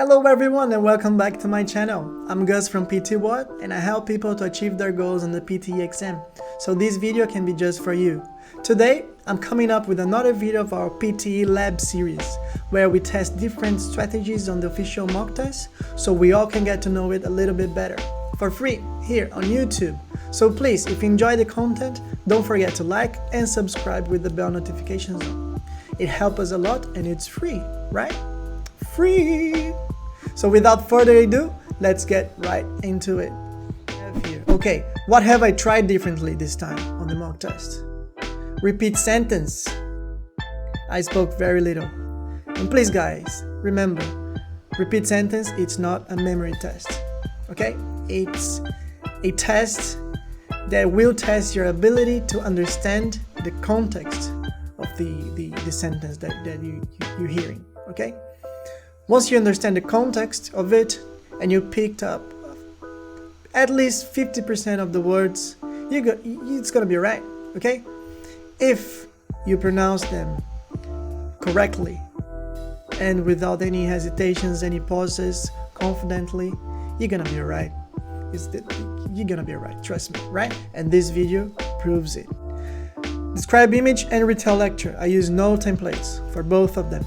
Hello everyone and welcome back to my channel. I'm Gus from PTE and I help people to achieve their goals on the PTE exam. So this video can be just for you. Today, I'm coming up with another video of our PTE lab series, where we test different strategies on the official mock test, so we all can get to know it a little bit better. For free, here on YouTube. So please, if you enjoy the content, don't forget to like and subscribe with the bell notifications on. It helps us a lot and it's free, right? Free! So without further ado, let's get right into it. Okay, what have I tried differently this time on the mock test? Repeat sentence. I spoke very little. And please guys, remember, repeat sentence, it's not a memory test. Okay? It's a test that will test your ability to understand the context of the sentence that you're hearing. Okay? Once you understand the context of it and you picked up at least 50% of the words, it's gonna be right, okay? If you pronounce them correctly and without any hesitations, any pauses, confidently, you're gonna be right. You're gonna be right, trust me, right? And this video proves it. Describe image and retell lecture. I use no templates for both of them.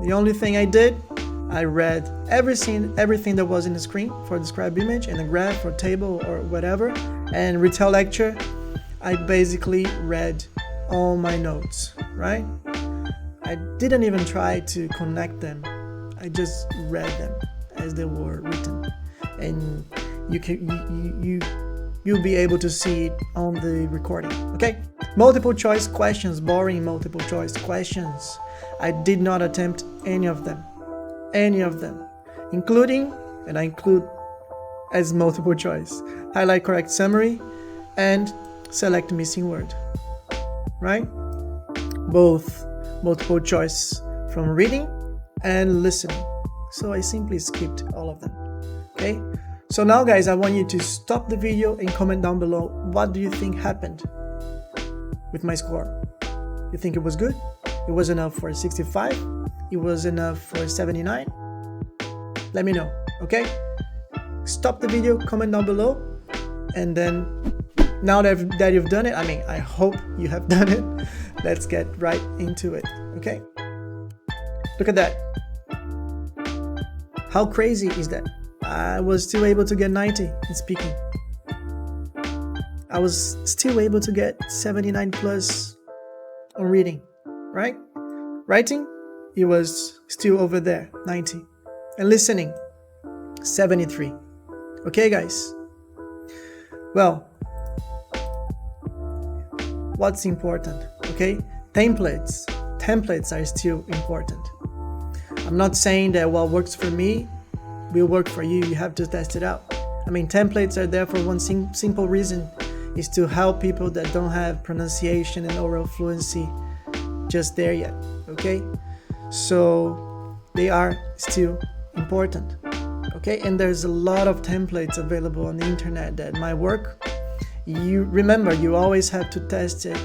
The only thing I did, I read everything that was in the screen for describe image and a graph or table or whatever. And retell lecture, I basically read all my notes, right? I didn't even try to connect them. I just read them as they were written. And you'll be able to see it on the recording, okay? Multiple choice questions, boring multiple choice questions. I did not attempt any of them, including, and I include as multiple choice, highlight correct summary and select missing word, right? Both multiple choice from reading and listening. So I simply skipped all of them, okay? So now guys, I want you to stop the video and comment down below, what do you think happened with my score? You think it was good? It was enough for 65? It was enough for 79? Let me know, okay? Stop the video, comment down below, and then now that you've done it, I hope you have done it, let's get right into it, okay? Look at that. How crazy is that? I was still able to get 90 in speaking. I was still able to get 79 plus on reading, right? Writing, it was still over there, 90. And listening, 73. Okay, guys? Well, what's important, okay? Templates are still important. I'm not saying that what works for me will work for you. You have to test it out. Templates are there for one simple reason, is to help people that don't have pronunciation and oral fluency just there yet, okay? So they are still important, okay? And there's a lot of templates available on the internet that might work. Remember, you always have to test it,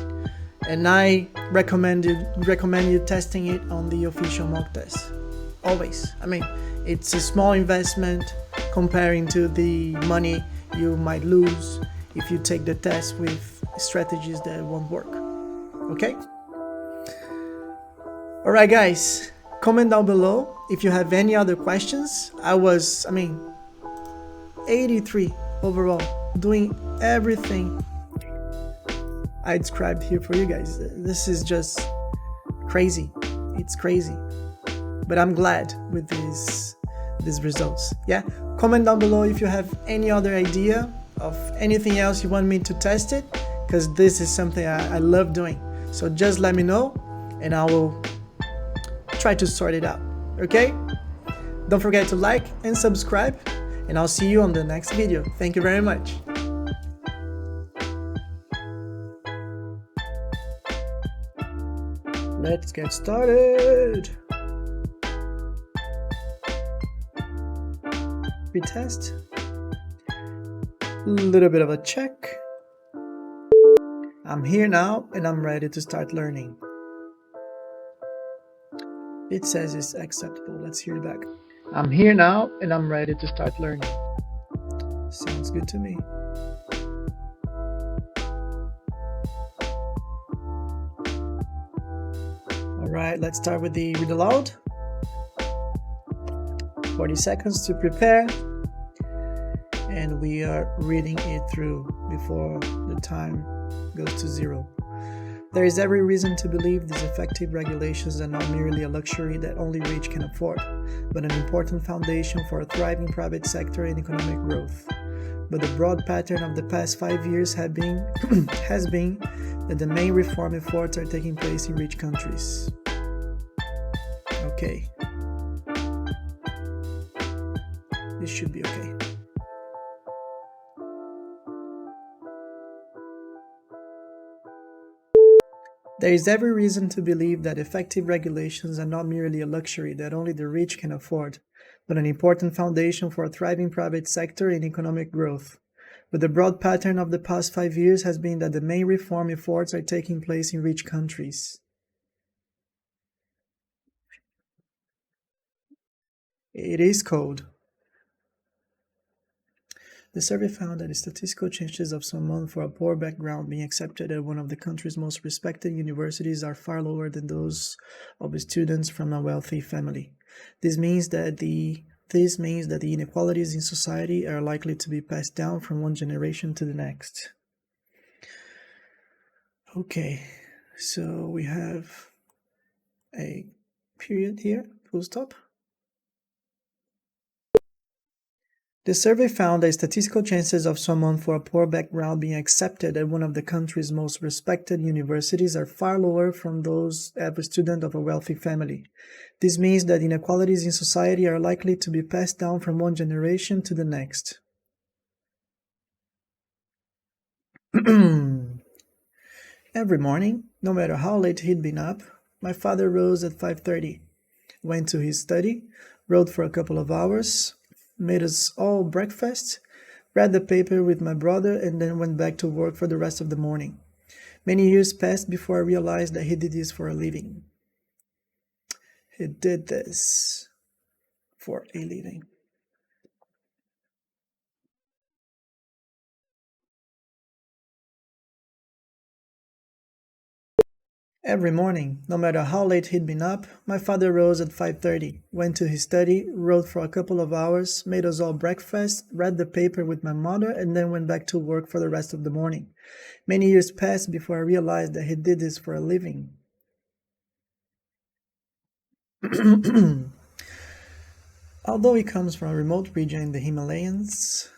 and I recommend you testing it on the official mock test. Always. It's a small investment comparing to the money you might lose if you take the test with strategies that won't work, okay? Alright guys, comment down below if you have any other questions. I was 83 overall, doing everything I described here for you guys. This is just crazy. It's crazy. But I'm glad with these results. Yeah, comment down below if you have any other idea of anything else you want me to test it, because this is something I love doing. So just let me know and I will try to sort it out, okay? Don't forget to like and subscribe, and I'll see you on the next video. Thank you very much. Let's get started. Retest. A little bit of a check. I'm here now and I'm ready to start learning. It says it's acceptable. Let's hear it back. I'm here now and I'm ready to start learning. Sounds good to me. Alright, let's start with the read aloud. 40 seconds to prepare. And we are reading it through before the time goes to 0. There is every reason to believe these effective regulations are not merely a luxury that only rich can afford, but an important foundation for a thriving private sector and economic growth. But the broad pattern of the past 5 years has been that the main reform efforts are taking place in rich countries. Okay. This should be okay. There is every reason to believe that effective regulations are not merely a luxury that only the rich can afford, but an important foundation for a thriving private sector and economic growth. But the broad pattern of the past 5 years has been that the main reform efforts are taking place in rich countries. It is cold. The survey found that the statistical chances of someone from a poor background being accepted at one of the country's most respected universities are far lower than those of students from a wealthy family. This means that the inequalities in society are likely to be passed down from one generation to the next. Okay, so we have a period here, full stop. The survey found that statistical chances of someone from a poor background being accepted at one of the country's most respected universities are far lower from those of a student of a wealthy family. This means that inequalities in society are likely to be passed down from one generation to the next. Every morning, no matter how late he'd been up, my father rose at 5:30, went to his study, wrote for a couple of hours, made us all breakfast, read the paper with my brother, and then went back to work for the rest of the morning. Many years passed before I realized that he did this for a living. He did this for a living. Every morning, no matter how late he'd been up, my father rose at 5:30, went to his study, wrote for a couple of hours, made us all breakfast, read the paper with my mother, and then went back to work for the rest of the morning. Many years passed before I realized that he did this for a living. Although he comes from a remote region in the Himalayas,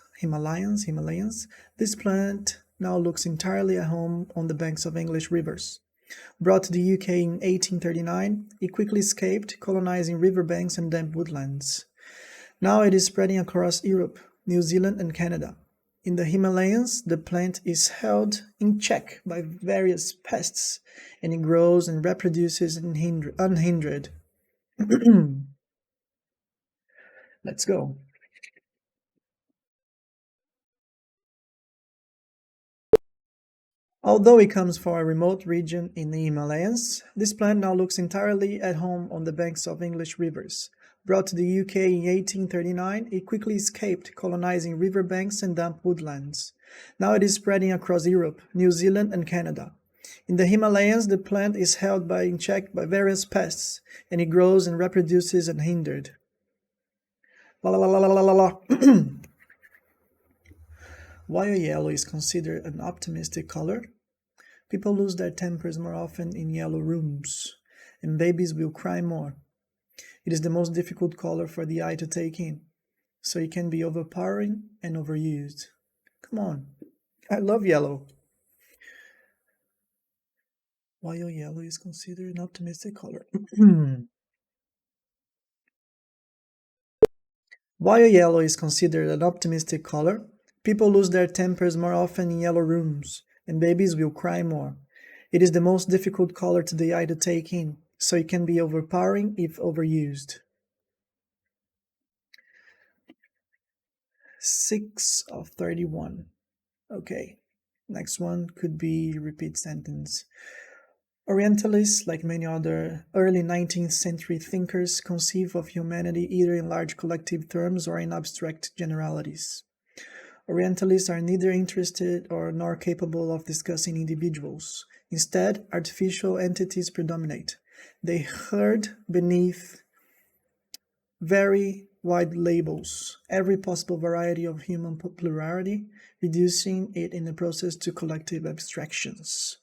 this plant now looks entirely at home on the banks of English rivers. Brought to the UK in 1839, it quickly escaped, colonizing riverbanks and damp woodlands. Now it is spreading across Europe, New Zealand, and Canada. In the Himalayas, the plant is held in check by various pests, and it grows and reproduces unhindered. Let's go. Although it comes from a remote region in the Himalayas, this plant now looks entirely at home on the banks of English rivers. Brought to the UK in 1839, it quickly escaped, colonizing riverbanks and damp woodlands. Now it is spreading across Europe, New Zealand, and Canada. In the Himalayas, the plant is held in check by various pests, and it grows and reproduces unhindered. La la la la la la la. While yellow is considered an optimistic color, people lose their tempers more often in yellow rooms, and babies will cry more. It is the most difficult color for the eye to take in, so it can be overpowering and overused. Come on, I love yellow. While yellow is considered an optimistic color. While yellow is considered an optimistic color, people lose their tempers more often in yellow rooms, and babies will cry more. It is the most difficult color to the eye to take in, so it can be overpowering if overused. 6 of 31. Okay, next one could be repeat sentence. Orientalists, like many other early 19th century thinkers, conceive of humanity either in large collective terms or in abstract generalities. Orientalists are neither interested or nor capable of discussing individuals. Instead, artificial entities predominate. They herd beneath very wide labels every possible variety of human plurality, reducing it in the process to collective abstractions.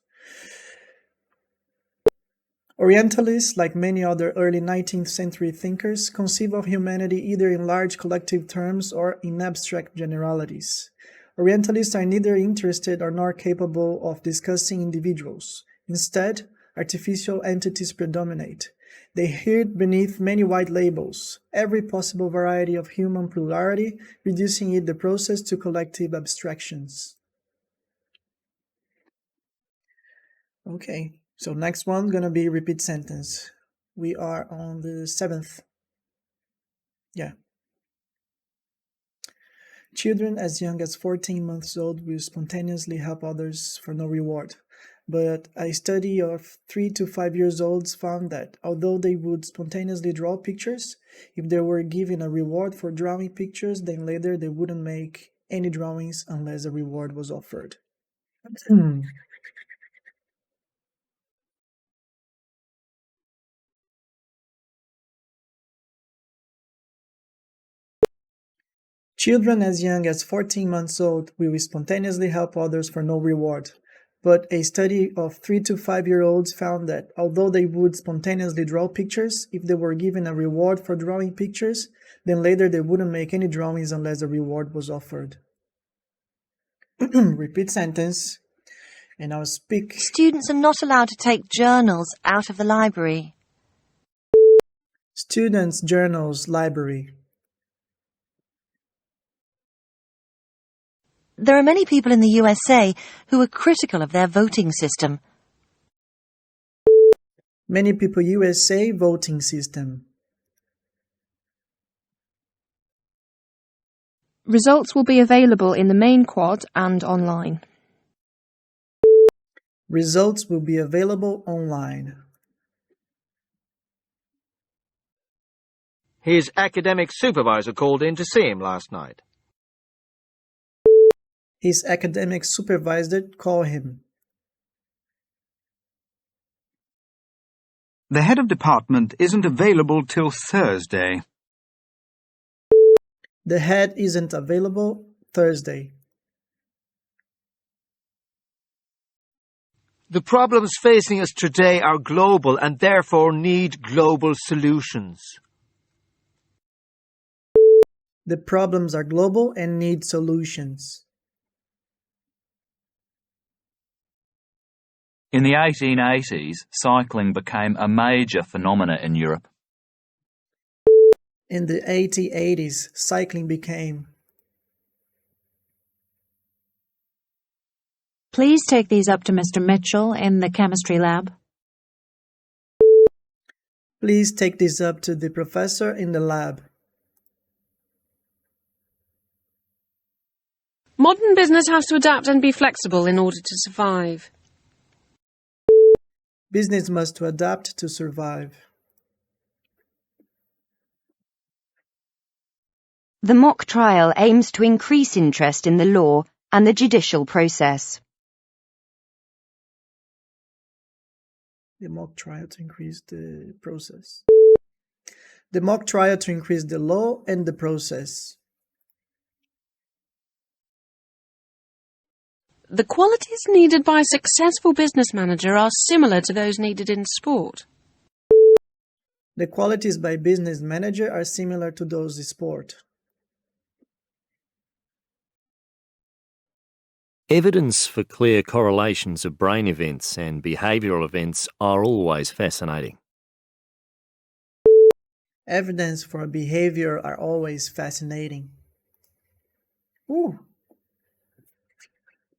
Orientalists, like many other early 19th century thinkers, conceive of humanity either in large collective terms or in abstract generalities. Orientalists are neither interested or nor capable of discussing individuals. Instead, artificial entities predominate. They hid beneath many white labels every possible variety of human plurality, reducing it the process to collective abstractions. Okay, so next one's gonna be repeat sentence. We are on the 7th. Yeah. Children as young as 14 months old will spontaneously help others for no reward. But a study of 3 to 5 years olds found that although they would spontaneously draw pictures, if they were given a reward for drawing pictures, then later they wouldn't make any drawings unless a reward was offered. Children as young as 14 months old will spontaneously help others for no reward. But a study of 3 to 5-year-olds found that although they would spontaneously draw pictures, if they were given a reward for drawing pictures, then later they wouldn't make any drawings unless a reward was offered. Repeat sentence, and I'll speak. Students are not allowed to take journals out of the library. Students' journals library. There are many people in the USA who are critical of their voting system. Many people USA voting system. Results will be available in the main quad and online. Results will be available online. His academic supervisor called in to see him last night. His academic supervisor called him. The head of department isn't available till Thursday. The head isn't available Thursday. The problems facing us today are global and therefore need global solutions. The problems are global and need solutions. In the 1880s, cycling became a major phenomenon in Europe. In the 1880s, cycling became. Please take these up to Mr. Mitchell in the chemistry lab. Please take this up to the professor in the lab. Modern business has to adapt and be flexible in order to survive. Business must adapt to survive. The mock trial aims to increase interest in the law and the judicial process. The mock trial to increase the process. The mock trial to increase the law and the process. The qualities needed by a successful business manager are similar to those needed in sport. The qualities by business manager are similar to those in sport. Evidence for clear correlations of brain events and behavioural events are always fascinating. Evidence for behavior are always fascinating. Ooh.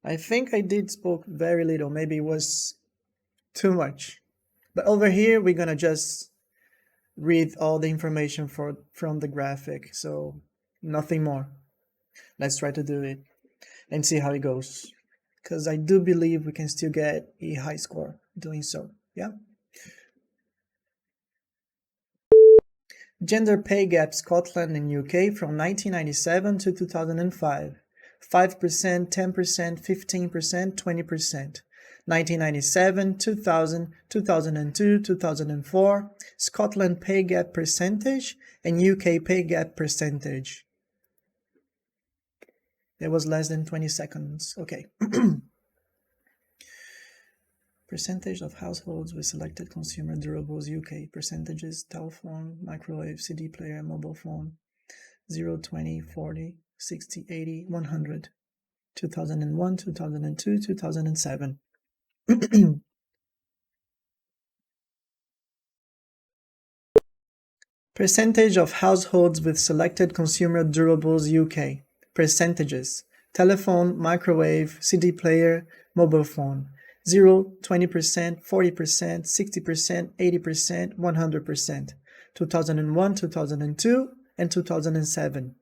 I think I did spoke very little. Maybe it was too much. But over here, we're going to just read all the information from the graphic. So nothing more. Let's try to do it and see how it goes. Because I do believe we can still get a high score doing so. Yeah. Gender pay gap Scotland and UK from 1997 to 2005. 5%, 10%, 15%, 20%. 1997, 2000, 2002, 2004, Scotland pay gap percentage and UK pay gap percentage. It was less than 20 seconds. Okay. Percentage of households with selected consumer durables UK. Percentages: telephone, microwave, CD player, mobile phone. 0, 20, 40, 60, 80, 100. 2001, 2002, 2007. Percentage of households with selected consumer durables UK. Percentages: telephone, microwave, CD player, mobile phone. 0, 20%, 40%, 60%, 80%, 100%. 2001, 2002, and 2007.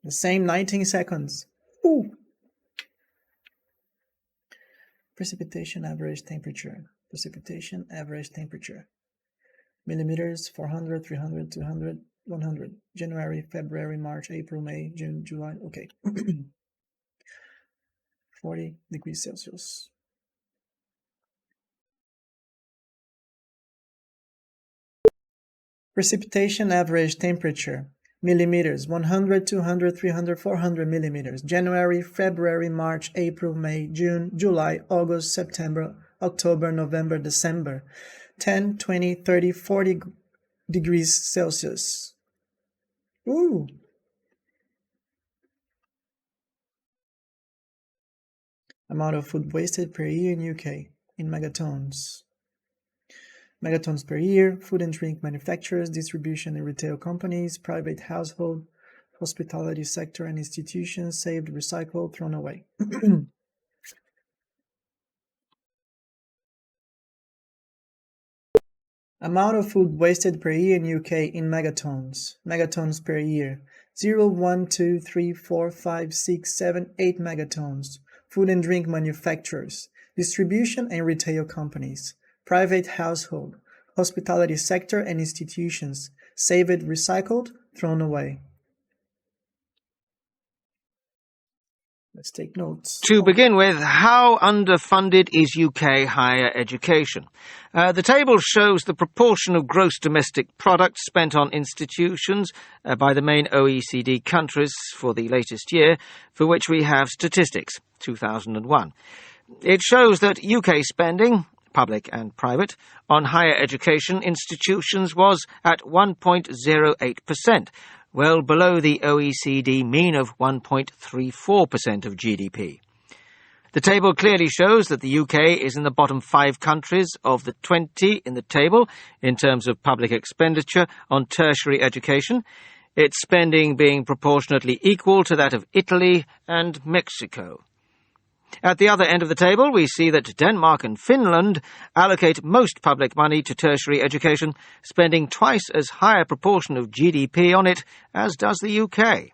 The same 19 seconds. Ooh. Precipitation average temperature. Precipitation average temperature. Millimeters: 400, 300, 200, 100. January, February, March, April, May, June, July. Okay. 40 degrees Celsius. Precipitation average temperature. Millimeters: 100, 200, 300, 400 millimeters. January, February, March, April, May, June, July, August, September, October, November, December. 10, 20, 30, 40 degrees Celsius. Ooh. Amount of food wasted per year in UK in megatons. Megatons per year: food and drink manufacturers, distribution and retail companies, private household, hospitality sector and institutions, saved, recycled, thrown away. Amount of food wasted per year in UK in megatons. Megatons per year: 0, 1, 2, 3, 4, 5, 6, 7, 8 megatons. Food and drink manufacturers, distribution and retail companies, private household, hospitality sector and institutions, saved, recycled, thrown away. Let's take notes. To begin with, how underfunded is UK higher education? The table shows the proportion of gross domestic product spent on institutions by the main OECD countries for the latest year, for which we have statistics, 2001. It shows that UK spending, public and private, on higher education institutions was at 1.08%, well below the OECD mean of 1.34% of GDP. The table clearly shows that the UK is in the bottom 5 countries of the 20 in the table in terms of public expenditure on tertiary education, its spending being proportionately equal to that of Italy and Mexico. At the other end of the table, we see that Denmark and Finland allocate most public money to tertiary education, spending twice as high a proportion of GDP on it as does the UK.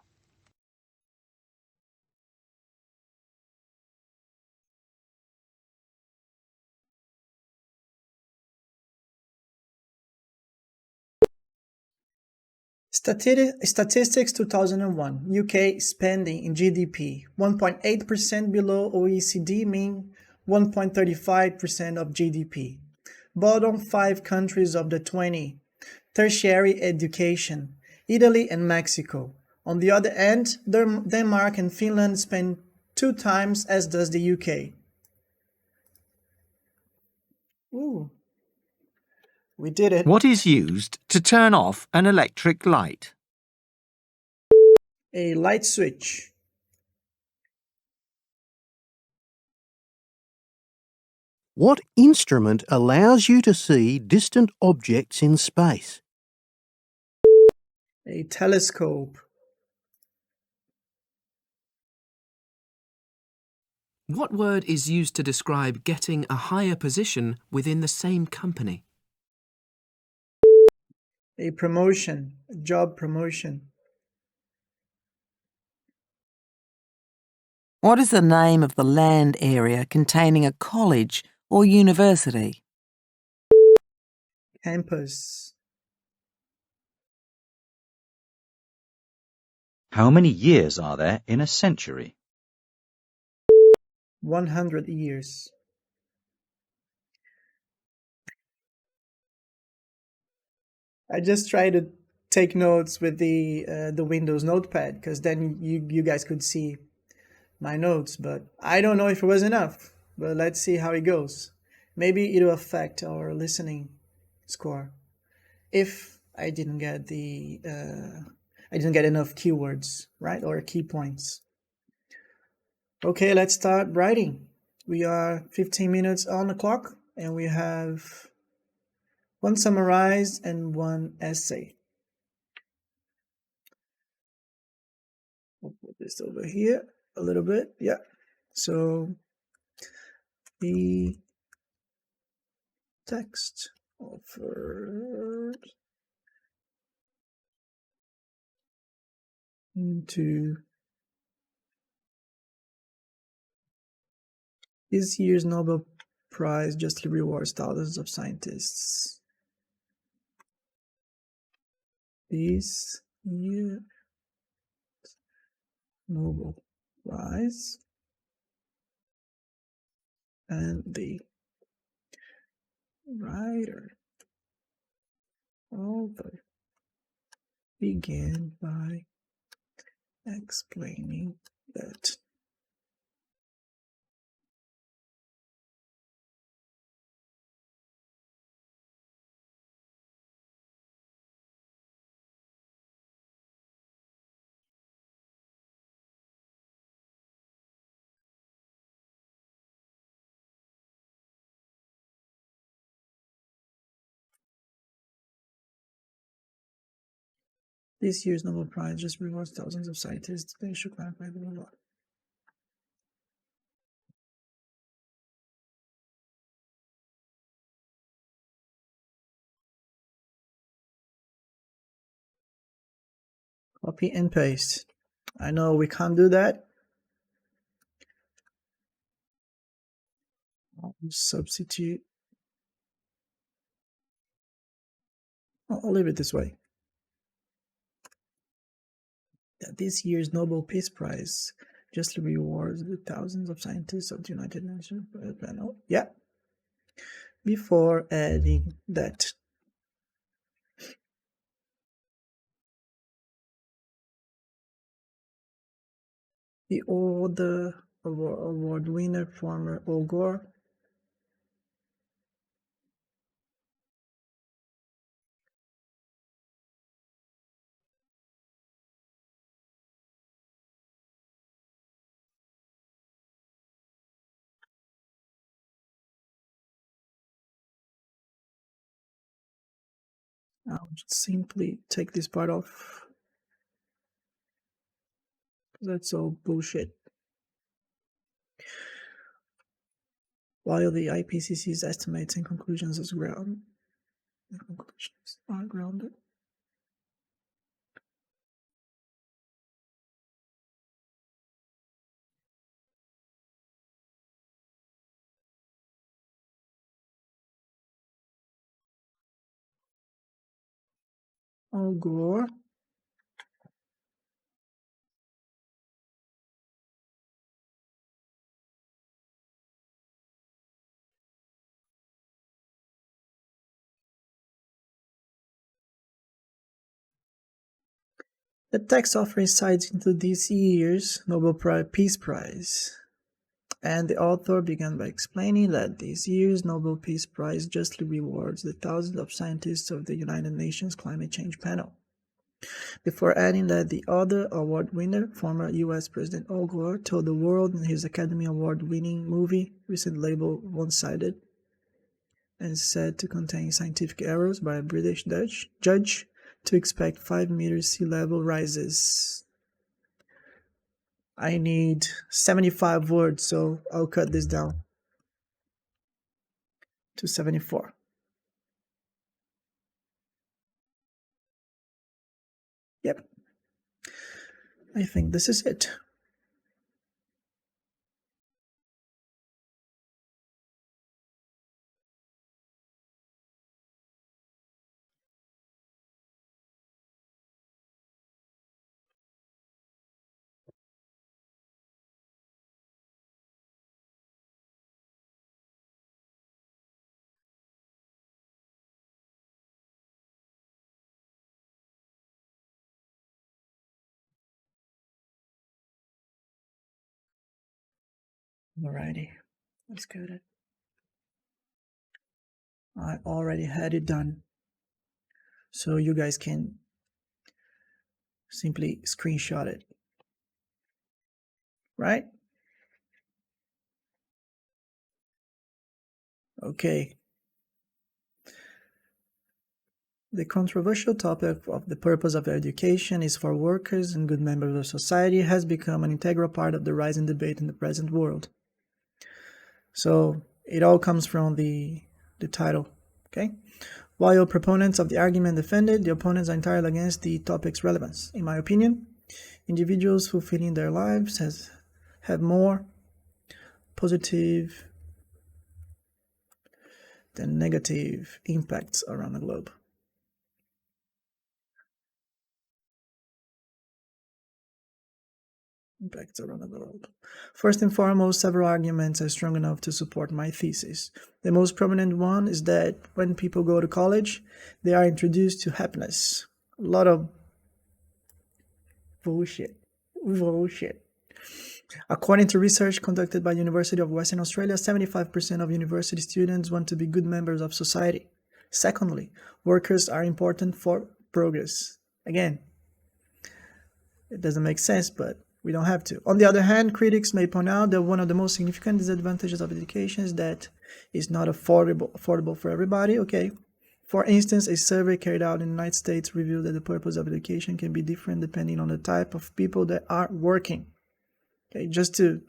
Statistics 2001. UK spending in GDP 1.8% below OECD mean, 1.35% of GDP. Bottom 5 countries of the 20. Tertiary education: Italy and Mexico. On the other end, Denmark and Finland spend 2 times as does the UK. Ooh. We did it. What is used to turn off an electric light? A light switch. What instrument allows you to see distant objects in space? A telescope. What word is used to describe getting a higher position within the same company? A promotion, a job promotion. What is the name of the land area containing a college or university? Campus. How many years are there in a century? 100 years. I just try to take notes with the Windows Notepad, because then you guys could see my notes, but I don't know if it was enough. But let's see how it goes. Maybe it'll affect our listening score if I didn't get enough keywords, right, or key points. Okay, let's start writing. We are 15 minutes on the clock, and we have one summarized and one essay. We'll put this over here a little bit. Yeah. So the text offered into this year's Nobel Prize justly rewards thousands of scientists. This year's Nobel Prize and the writer author began by explaining that this year's Nobel Prize just rewards thousands of scientists. They should clarify the reward. Copy and paste. I know we can't do that. I'll substitute. I'll leave it this way. That this year's Nobel Peace Prize justly rewards the thousands of scientists of the United Nations panel. Yeah. Before adding that. The other award winner, former Al Gore, I'll just simply take this part off. That's all bullshit. While the IPCC's estimates and conclusions are grounded. Al Gore The text offering insights into this year's Nobel Peace Prize, and the author began by explaining that this year's Nobel Peace Prize justly rewards the thousands of scientists of the United Nations Climate Change Panel, before adding that the other award winner, former U.S. President Al Gore, told the world in his Academy Award-winning movie, recently labeled one-sided, and said to contain scientific errors by a British judge, to expect 5 meters sea level rises. I need 75 words, so I'll cut this down to 74. Yep. I think this is it. Alrighty, let's get it. I already had it done, so you guys can simply screenshot it, right? Okay. The controversial topic of the purpose of education is for workers and good members of society has become an integral part of the rising debate in the present world. So it all comes from the title, okay? While proponents of the argument defend it, the opponents are entirely against the topic's relevance. In my opinion, individuals fulfilling their lives have more positive than negative impacts around the globe. Impacts around the world. First and foremost, several arguments are strong enough to support my thesis. The most prominent one is that when people go to college, they are introduced to happiness. A lot of bullshit. According to research conducted by the University of Western Australia, 75% of university students want to be good members of society. Secondly, workers are important for progress. Again, it doesn't make sense, but we don't have to. On the other hand, critics may point out that one of the most significant disadvantages of education is that it's not affordable for everybody. Okay. For instance, a survey carried out in the United States revealed that the purpose of education can be different depending on the type of people that are working. Okay, just to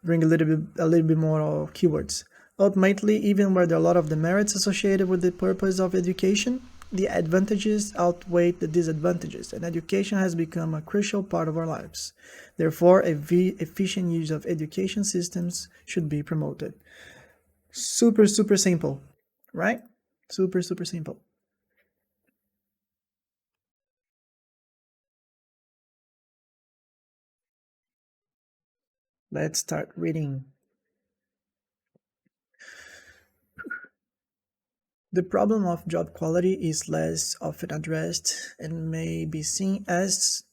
bring a little bit more keywords. Ultimately, even where there are a lot of demerits associated with the purpose of education, the advantages outweigh the disadvantages, and education has become a crucial part of our lives. Therefore, efficient use of education systems should be promoted. Super simple, right? Super simple. Let's start reading. The problem of job quality is less often addressed and may be seen as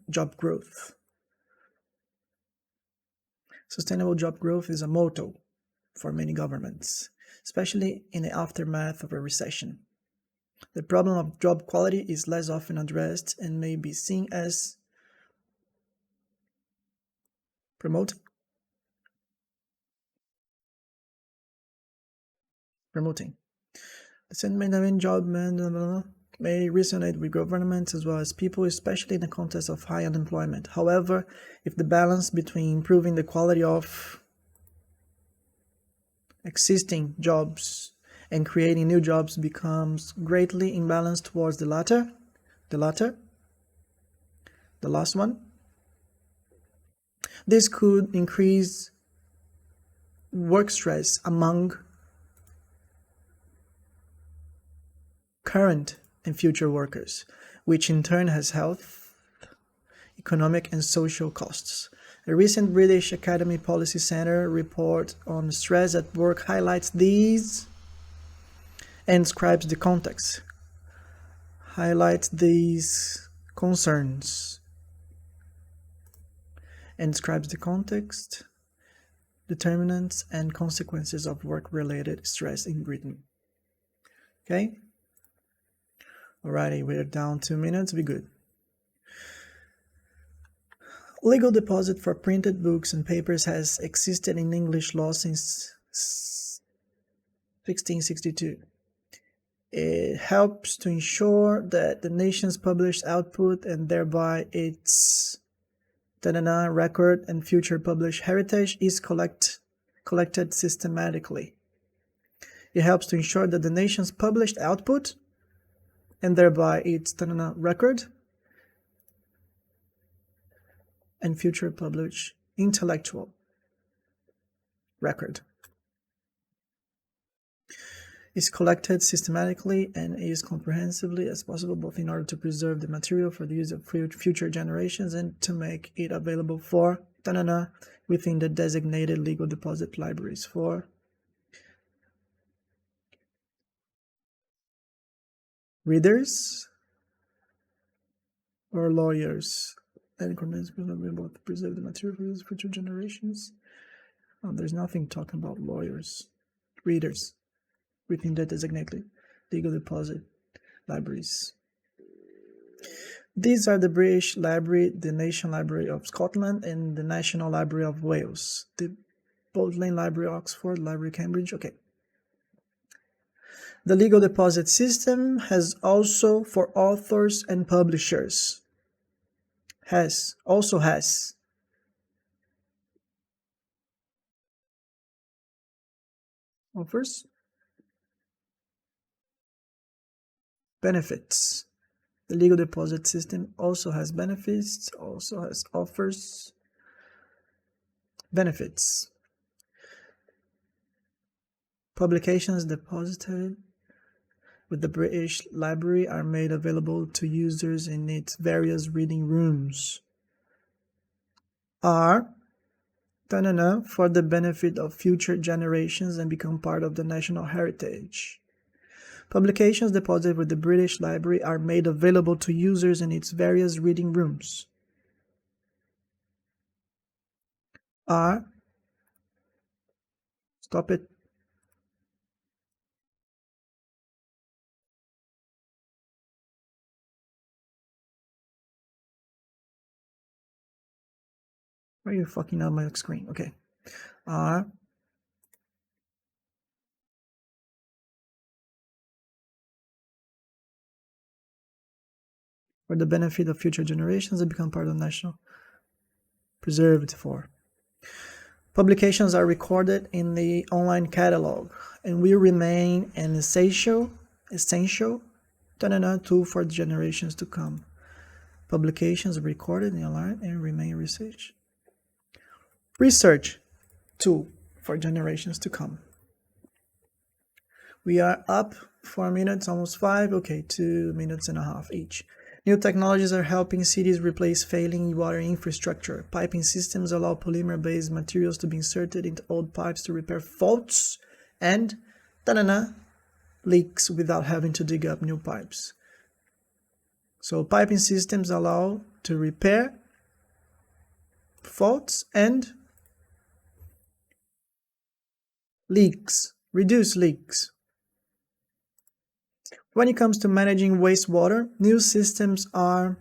job growth. Sustainable job growth is a motto for many governments, especially in the aftermath of a recession. The problem of job quality is less often addressed and may be seen as promoting. The sentiment of job may resonate with governments as well as people, especially in the context of high unemployment. However, if the balance between improving the quality of existing jobs and creating new jobs becomes greatly imbalanced towards the last one, this could increase work stress among current and future workers, which in turn has health, economic and social costs. A recent British Academy Policy Centre report on stress at work highlights these and describes the context, highlights these concerns, and describes the context, determinants, and consequences of work-related stress in Britain. Okay? Alrighty, we're down 2 minutes, be good. Legal deposit for printed books and papers has existed in English law since 1662. It helps to ensure that the nation's published output and thereby its record and future published heritage is collected systematically. It helps to ensure that the nation's published output and thereby its record and future published intellectual record is collected systematically and as comprehensively as possible, both in order to preserve the material for the use of future generations and to make it available for within the designated legal deposit libraries for readers or lawyers and available to preserve the material for use of future generations Oh, there's nothing talking about lawyers, readers, written that designately, legal deposit, libraries. These are the British Library, the National Library of Scotland, and the National Library of Wales. The Bodleian Library, Oxford, Library, Cambridge. Okay. The legal deposit system has also for authors and publishers. Also has. Offers. Benefits. The legal deposit system also has benefits, also has offers. Benefits. Publications deposited with the British Library are made available to users in its various reading rooms. Are for the benefit of future generations and become part of the national heritage. Publications deposited with the British Library are made available to users in its various reading rooms. Are stop it. Why are you fucking up my screen? Okay. Are for the benefit of future generations and become part of the national preserved for. Publications are recorded in the online catalog and will remain an essential tool for generations to come. Publications are recorded in the online and remain research tool for generations to come. We are up 4 minutes, almost 5. Okay, 2 minutes and a half each. New technologies are helping cities replace failing water infrastructure. Piping systems allow polymer-based materials to be inserted into old pipes to repair faults and leaks without having to dig up new pipes. So piping systems allow to repair faults and leaks, reduce leaks. When it comes to managing wastewater, new systems are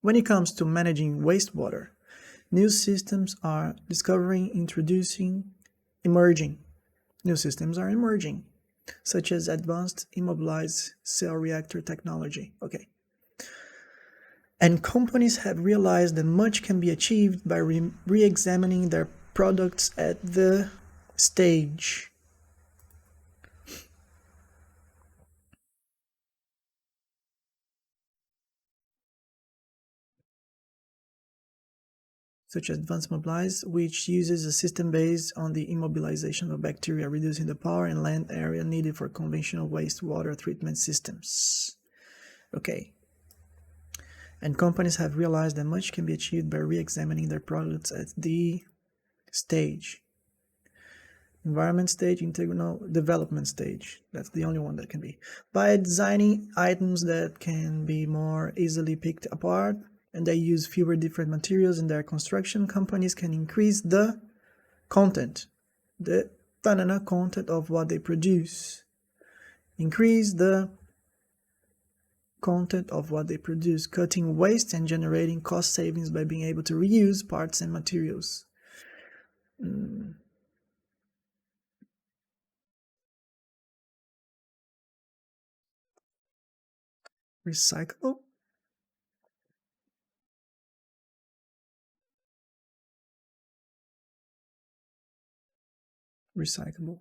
when it comes to managing wastewater, new systems are emerging. New systems are emerging, such as advanced immobilized cell reactor technology. Okay. And companies have realized that much can be achieved by re-examining their products at the stage. Such as advanced immobilized, which uses a system based on the immobilization of bacteria, reducing the power and land area needed for conventional wastewater treatment systems. Okay. And companies have realized that much can be achieved by re-examining their products at the stage. Environment stage, integral development stage. That's the only one that can be. By designing items that can be more easily picked apart and they use fewer different materials in their construction, companies can increase the content of what they produce. Increase the content of what they produce, cutting waste and generating cost savings by being able to reuse parts and materials. Recyclable? Recyclable.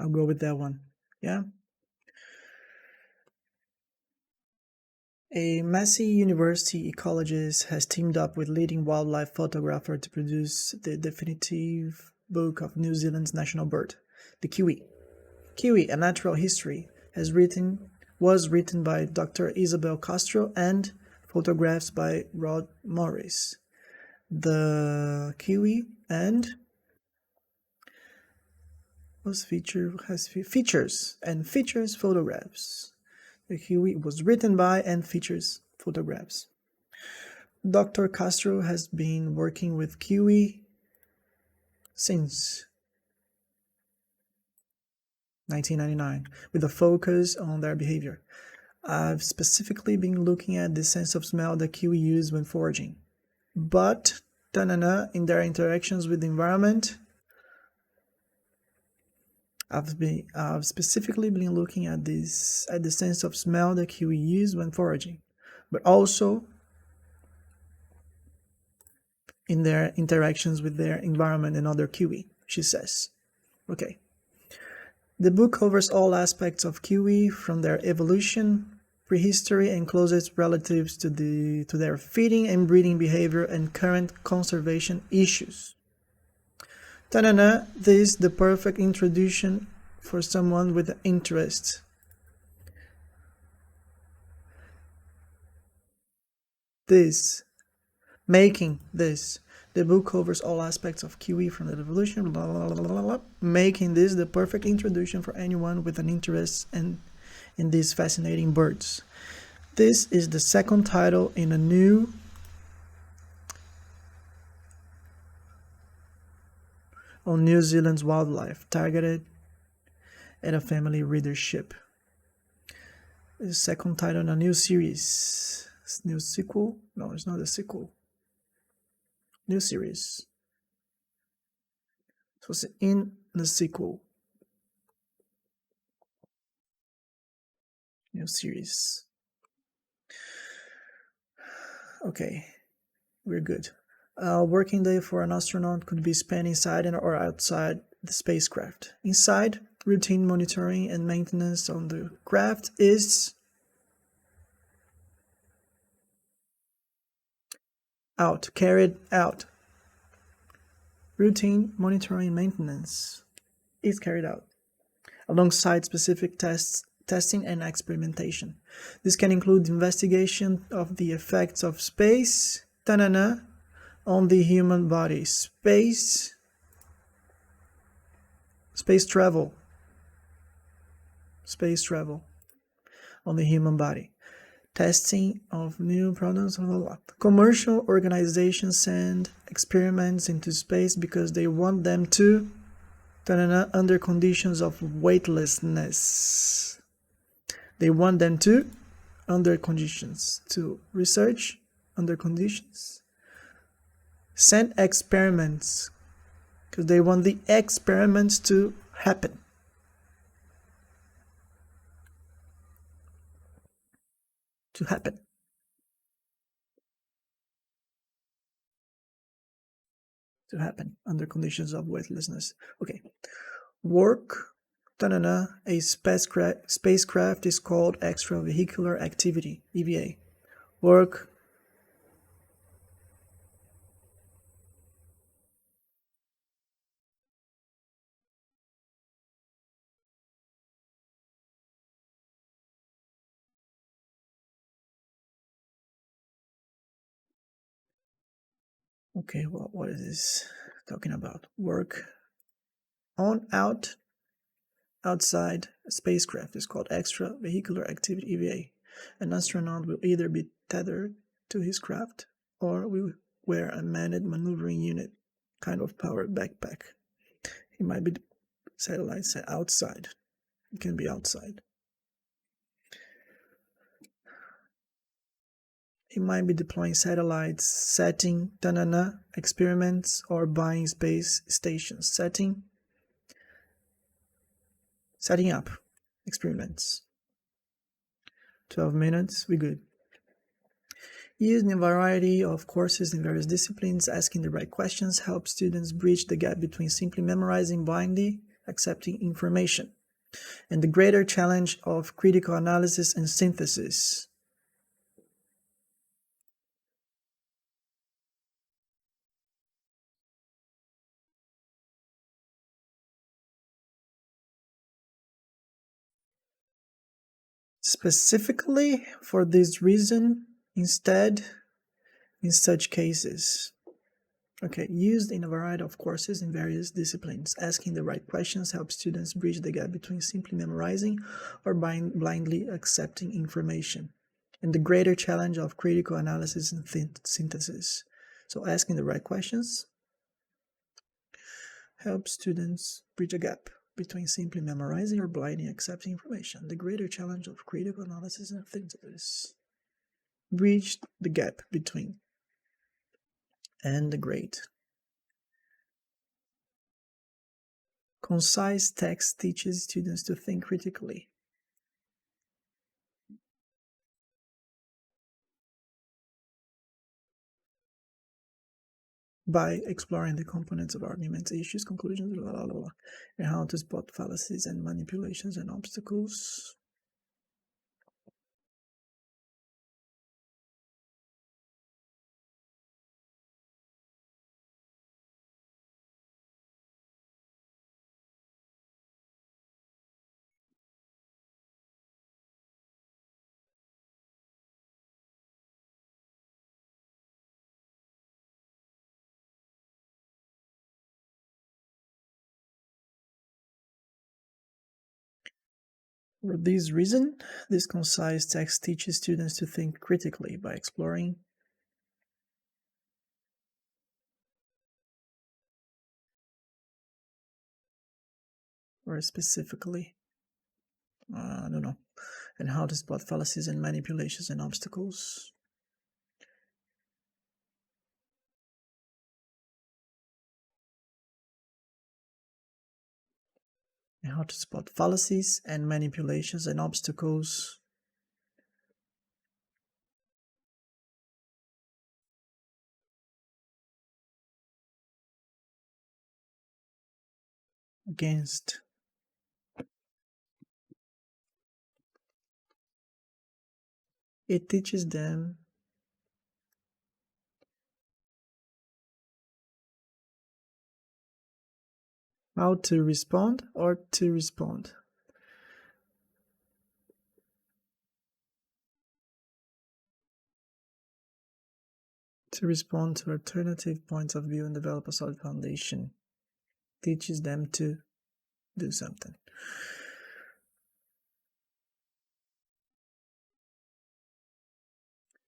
I'll go with that one. Yeah. A Massey University ecologist has teamed up with leading wildlife photographer to produce the definitive book of New Zealand's national bird, the kiwi. Kiwi, A Natural History, was written by Dr. Isabel Castro and photographs by Rod Morris. the kiwi and has features and features photographs. The kiwi was written by and features photographs. Dr. Castro has been working with kiwi since 1999 with a focus on their behavior. I've specifically been looking at the sense of smell that kiwi use when foraging. But in their interactions with the environment, I've specifically been looking at the sense of smell that kiwi use when foraging, but also in their interactions with their environment and other kiwi, she says. Okay. The book covers all aspects of kiwi, from their evolution, prehistory, and closest relatives to their feeding and breeding behavior and current conservation issues. This is the perfect introduction for someone with interest. The book covers all aspects of kiwi from the evolution, blah, blah, blah, blah, blah, making this the perfect introduction for anyone with an interest in these fascinating birds. This is the second title in a new on New Zealand's wildlife, targeted at a family readership. The second title in a new series. New sequel? No, it's not a sequel. New series. So it's in the sequel. New series. Okay, we're good. A working day for an astronaut could be spent inside or outside the spacecraft. Inside, routine monitoring and maintenance on the craft is carried out. Routine monitoring and maintenance is carried out alongside specific testing and experimentation. This can include investigation of the effects of space on the human body, space travel on the human body, testing of new products. Commercial organizations send experiments into space because they want them to under conditions of weightlessness. They want them to under conditions to research under conditions. Send experiments because they want the experiments to happen. To happen under conditions of weightlessness. Okay. Work. A spacecraft is called extravehicular activity, EVA. Work. Okay, well, what is this talking about? Work outside a spacecraft is called extravehicular activity, EVA. An astronaut will either be tethered to his craft or will wear a manned maneuvering unit, kind of powered backpack. He might be satellites outside. It can be outside. He might be deploying satellites, setting experiments, or buying space stations. Setting up experiments. 12 minutes, we're good. Using a variety of courses in various disciplines, asking the right questions helps students bridge the gap between simply memorizing blindly, accepting information, and the greater challenge of critical analysis and synthesis. Specifically for this reason, instead, in such cases, Okay, used in a variety of courses in various disciplines. Asking the right questions helps students bridge the gap between simply memorizing or blindly accepting information, and the greater challenge of critical analysis and synthesis. So asking the right questions helps students bridge a gap between simply memorizing or blindly accepting information. The greater challenge of critical analysis and synthesis. Bridge the gap between and the great. Concise text teaches students to think critically. By exploring the components of arguments, issues, conclusions, and how to spot fallacies and manipulations and obstacles. For this reason, this concise text teaches students to think critically by exploring or specifically, and how to spot fallacies and manipulations and obstacles. And how to spot fallacies and manipulations and obstacles. Against it teaches them how to respond or to respond. To respond to alternative points of view and develop a solid foundation. Teaches them to do something.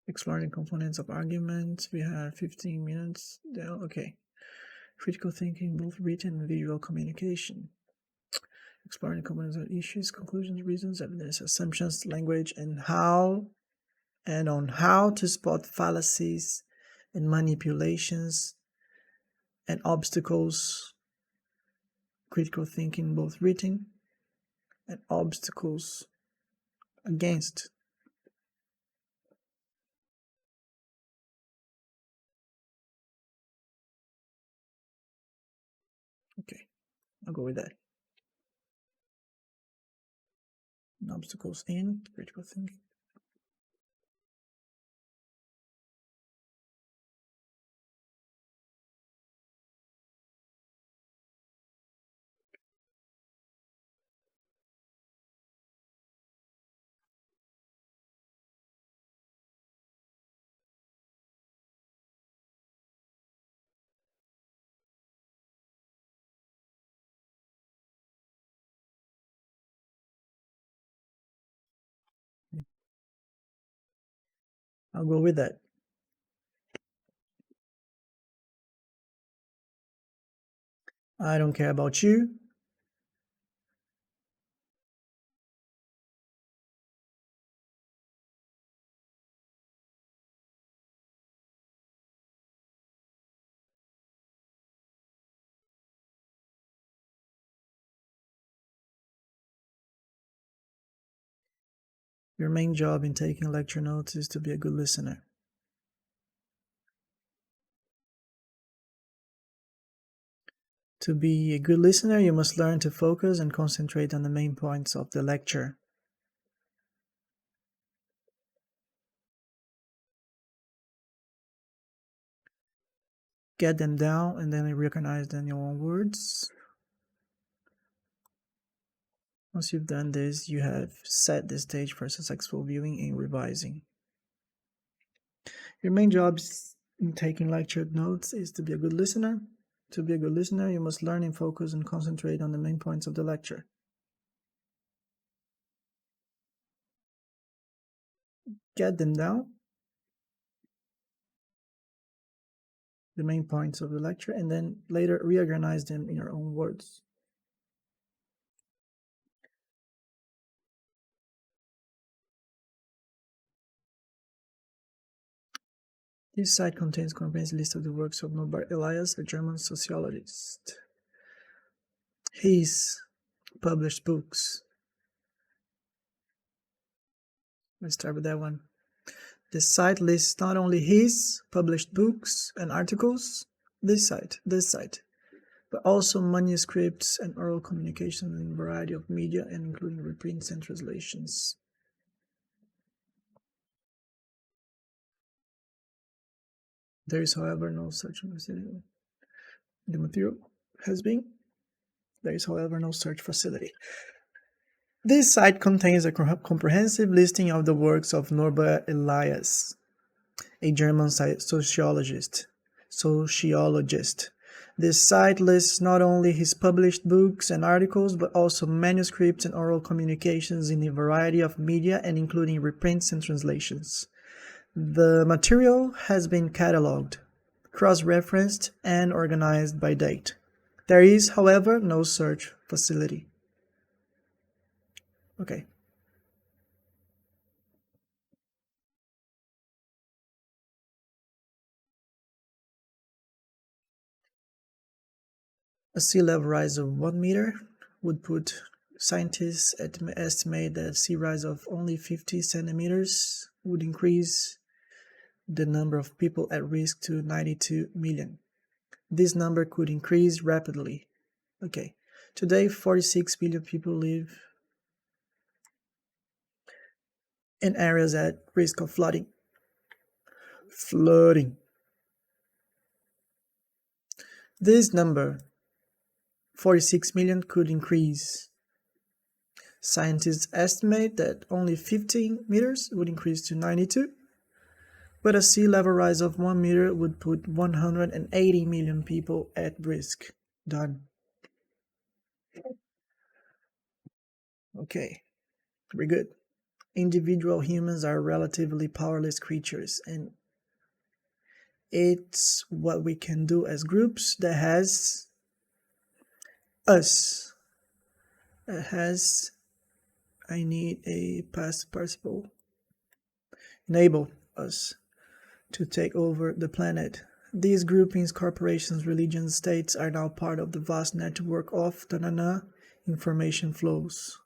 Exploring components of arguments. We have 15 minutes. Okay. Critical thinking, both written and visual communication. Exploring components of issues, conclusions, reasons, evidence, assumptions, language, and on how to spot fallacies and manipulations and obstacles. Critical thinking, both written and obstacles against. Okay, I'll go with that. And obstacles in critical thinking. I'll go with that. I don't care about you. Your main job in taking lecture notes is to be a good listener. To be a good listener, you must learn to focus and concentrate on the main points of the lecture. Get them down and then recognize them in your own words. Once you've done this, you have set the stage for successful viewing and revising. Your main job in taking lecture notes is to be a good listener. To be a good listener, you must learn and focus and concentrate on the main points of the lecture. Get them down, the main points of the lecture, and then later reorganize them in your own words. This site contains a comprehensive list of the works of Norbert Elias, a German sociologist. His published books. Let's start with that one. The site lists not only his published books and articles, this site, but also manuscripts and oral communications in a variety of media, and including reprints and translations. There is, however, no such facility. The material has been. There is, however, no such facility. This site contains a comprehensive listing of the works of Norbert Elias, a German sociologist. This site lists not only his published books and articles, but also manuscripts and oral communications in a variety of media, and including reprints and translations. The material has been catalogued, cross-referenced, and organized by date. There is, however, no search facility. Okay. A sea level rise of 1 meter would put scientists estimate that a sea rise of only 50 centimeters would increase the number of people at risk to 92 million. This number could increase rapidly. Okay. Today, 46 billion people live in areas at risk of flooding. This number, 46 million, could increase. Scientists estimate that only 15 meters would increase to 92, but a sea level rise of 1 meter would put 180 million people at risk. Done. Okay, very good. Individual humans are relatively powerless creatures, and it's what we can do as groups that has us. I need a past participle. Enable us to take over the planet. These groupings, corporations, religions, states are now part of the vast network of information flows.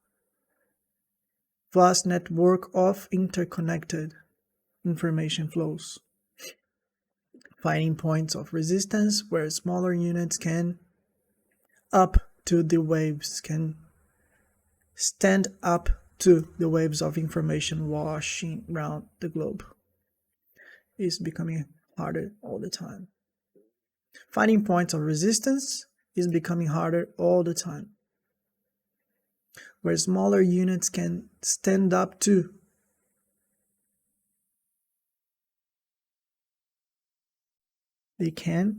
Vast network of interconnected information flows. Finding points of resistance where smaller units can stand up to the waves of information washing around the globe is becoming harder all the time. Finding points of resistance is becoming harder all the time. Where smaller units can stand up to it can't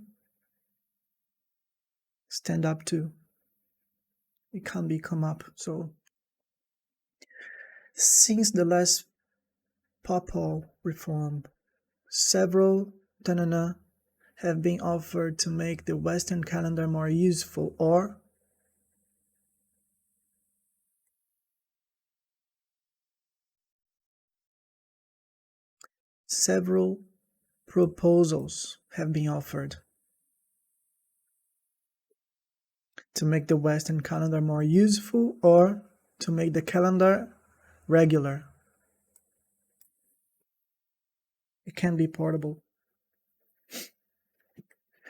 become up. So since the last papal reform, several have been offered to make the Western calendar more useful, or several proposals have been offered to make the Western calendar more useful, or to make the calendar regular. It can be portable. It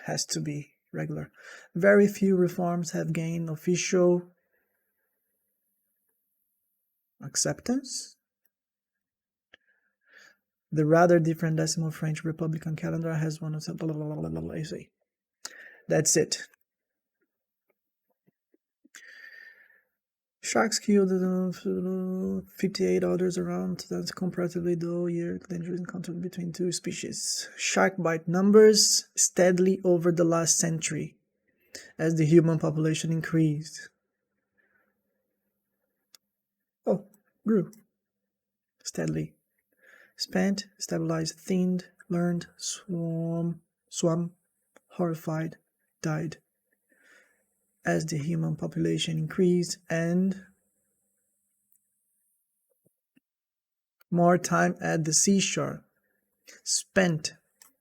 has to be regular. Very few reforms have gained official acceptance. The rather different decimal French Republican calendar has one of the That's it. Sharks killed 58 others around. That's comparatively low year dangerous encounter between two species. Shark bite numbers steadily over the last century as the human population increased. Oh, grew steadily. Spent, stabilized, thinned, learned, swam, horrified, died as the human population increased, and more time at the seashore. Spent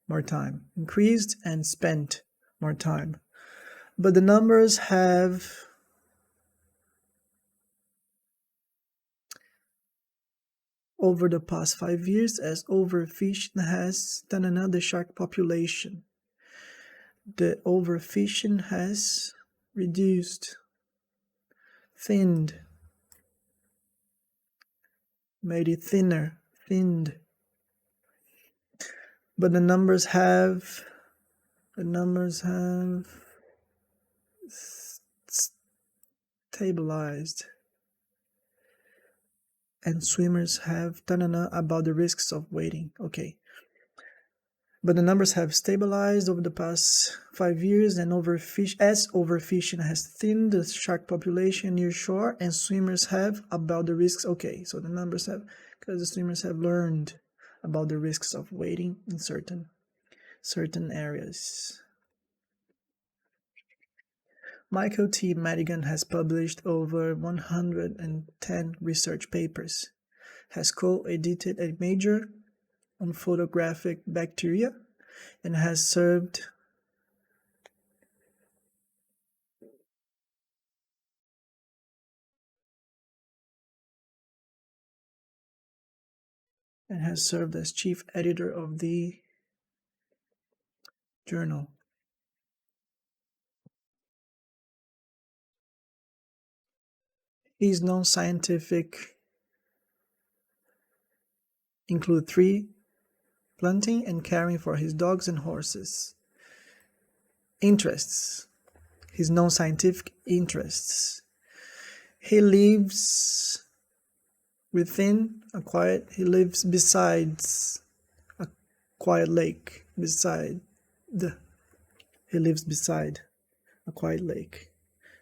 more time. Increased and spent more time. But the numbers have over the past 5 years as overfishing has done another shark population. The overfishing has reduced, thinned, made it thinner, thinned. But the numbers have stabilized. And swimmers have about the risks of waiting. Okay. But the numbers have stabilized over the past 5 years, and overfishing has thinned the shark population near shore, and swimmers have about the risks. Okay, so the numbers have, because the swimmers have learned about the risks of waiting in certain areas. Michael T. Madigan has published over 110 research papers, has co-edited a major on photographic bacteria, and has served as chief editor of the journal. His non-scientific include tree planting and caring for his dogs and horses. Interests. His non-scientific interests. He lives he lives besides a quiet lake, he lives beside a quiet lake,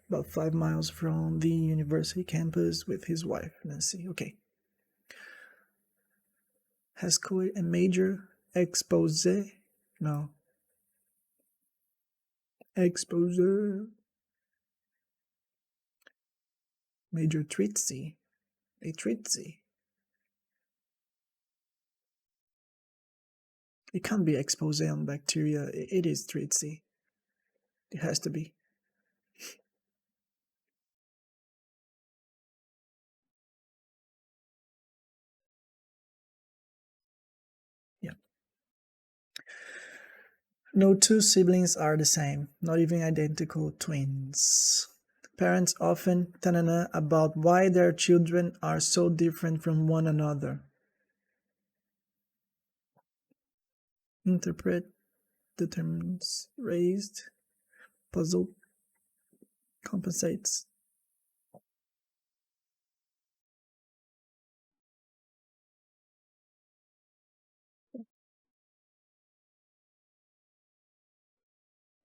about 5 miles from the university campus with his wife, Nancy. Okay. Has a major exposure. Major treatise. A treatise. It can't be expose on bacteria. It is treatise. It has to be. Yeah. No two siblings are the same, not even identical twins. Parents often tanana about why their children are so different from one another. Interpret, determines, raised, puzzle, compensates.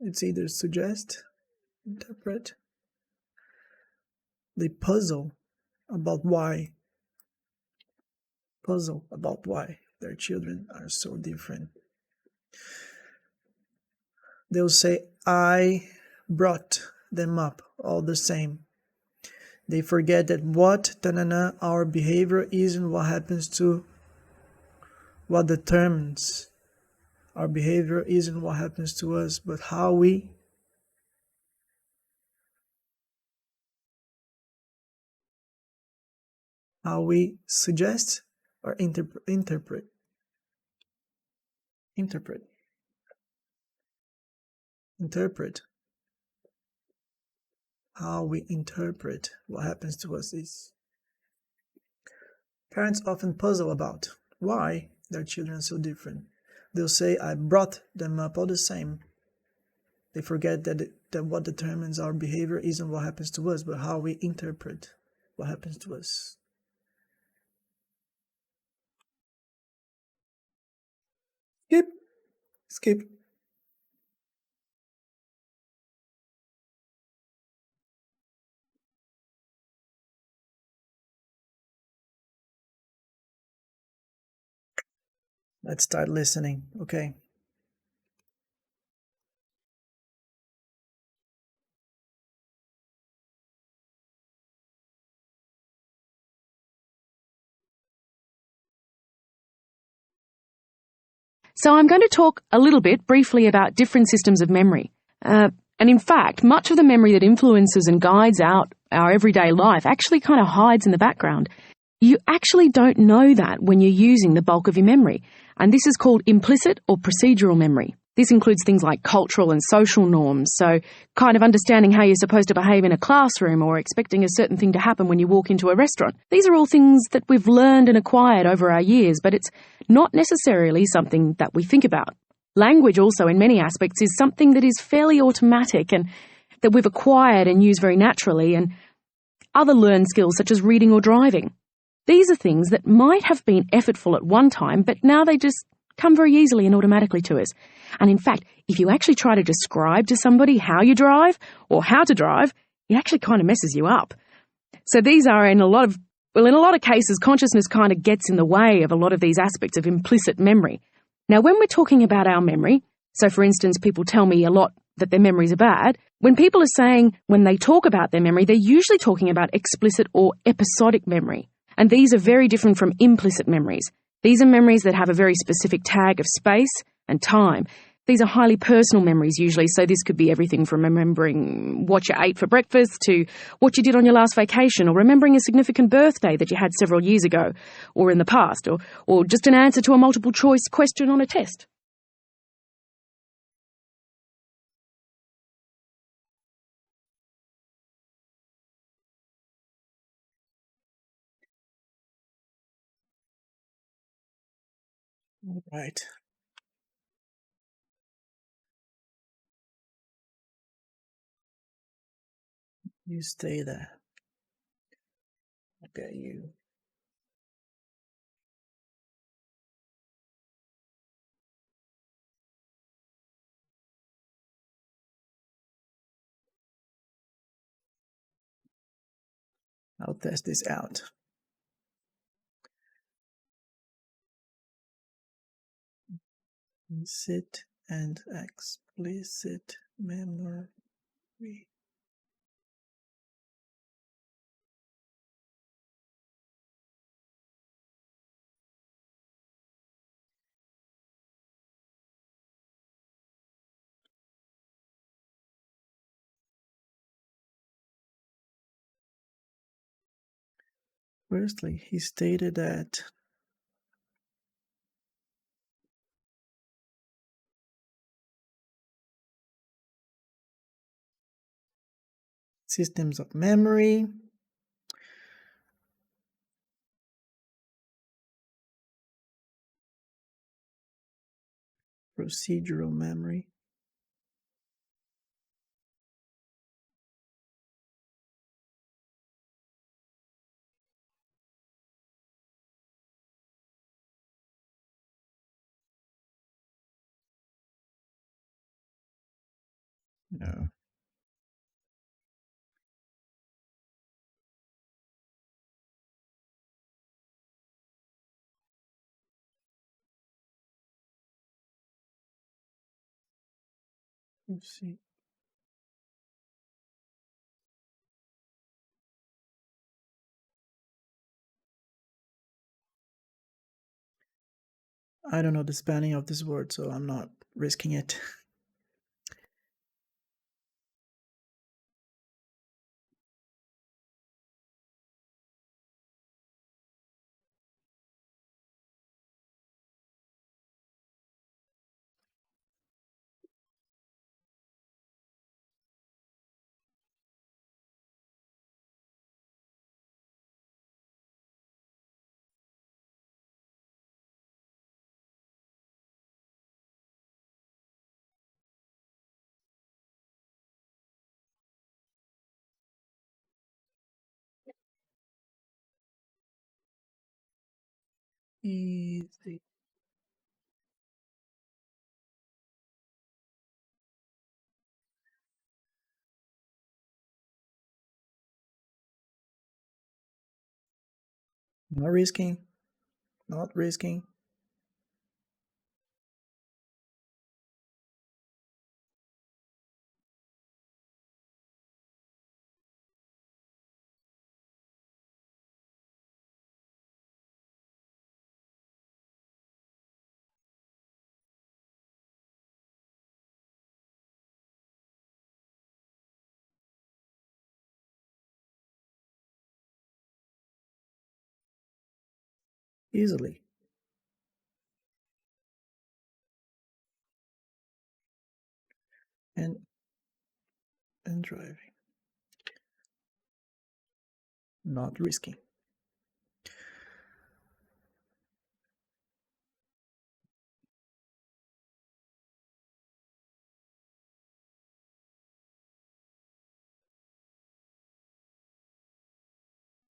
It's either suggest, interpret. They puzzle about why their children are so different. They'll say, I brought them up all the same. They forget that our behavior isn't what happens to what determines our behavior isn't what happens to us, but how we suggest or interpret how we interpret what happens to us is. Parents often puzzle about why their children are so different. They'll say, I brought them up all the same. They forget that what determines our behavior isn't what happens to us, but how we interpret what happens to us? Skip. Let's start listening. Okay. So I'm going to talk a little bit briefly about different systems of memory. And in fact, much of the memory that influences and guides out our everyday life actually kind of hides in the background. You actually don't know that when you're using the bulk of your memory. And this is called implicit or procedural memory. This includes things like cultural and social norms, so kind of understanding how you're supposed to behave in a classroom or expecting a certain thing to happen when you walk into a restaurant. These are all things that we've learned and acquired over our years, but it's not necessarily something that we think about. Language also, in many aspects, is something that is fairly automatic and that we've acquired and use very naturally, and other learned skills such as reading or driving. These are things that might have been effortful at one time, but now they just come very easily and automatically to us. And in fact, if you actually try to describe to somebody how you drive or how to drive, it actually kind of messes you up. So these are, in a lot of cases, consciousness kind of gets in the way of a lot of these aspects of implicit memory. Now, when we're talking about our memory, so for instance, people tell me a lot that their memories are bad, when people are saying, when they talk about their memory, they're usually talking about explicit or episodic memory. And these are very different from implicit memories. These are memories that have a very specific tag of space and time. These are highly personal memories usually, so this could be everything from remembering what you ate for breakfast to what you did on your last vacation, or remembering a significant birthday that you had several years ago or in the past, or just an answer to a multiple choice question on a test. All right. You stay there. Okay, you. I'll test this out. Implicit and explicit memory. Firstly, he stated that systems of memory, procedural memory, no. Let's see. I don't know the spelling of this word, so I'm not risking it. Easy. Not risking. Not risking. Easily. And driving. Not risking.